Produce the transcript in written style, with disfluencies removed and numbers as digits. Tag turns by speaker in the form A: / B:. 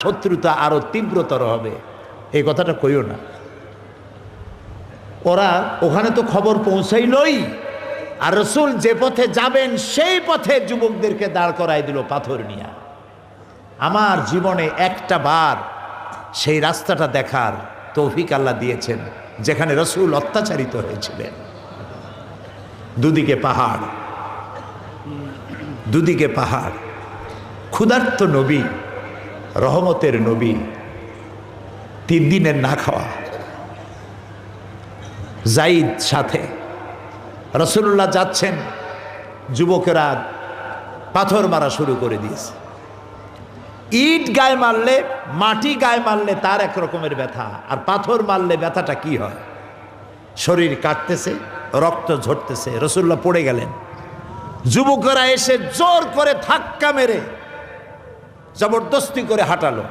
A: শত্রুতা আরো তীব্রতর হবে। এই কথাটা কইও না। ওরা ওখানে তো খবর পৌঁছাইলই, আর রাসূল যে পথে যাবেন সেই পথে যুবকদেরকে দাঁড় করাই দিল পাথর নিয়ে। আমার জীবনে একটা বার সেই রাস্তাটা দেখার তৌফিক আল্লাহ দিয়েছেন, যেখানে রাসূল অত্যাচারিত হয়েছিলেন। দুদিকে পাহাড়, দুদিকে পাহাড়, ক্ষুধার্ত নবী, রহমতের নবী, 3 দিনের না খাওয়া, যাইদ সাথে। রাসূলুল্লাহ যাচ্ছেন, যুবকেরা পাথর মারা শুরু করে দিয়েছে। ইট গায়ে মারলে, মাটি গায়ে মারলে তার এক রকমের ব্যথা, আর পাথর মারলে ব্যথাটা কি হয়? শরীর কাটতেছে, রক্ত ঝরতেছে। রাসূলুল্লাহ পড়ে গেলেন। যুবকেরা এসে জোর করে ধাক্কা মেরে জবরদস্তি করে হাঁটালো।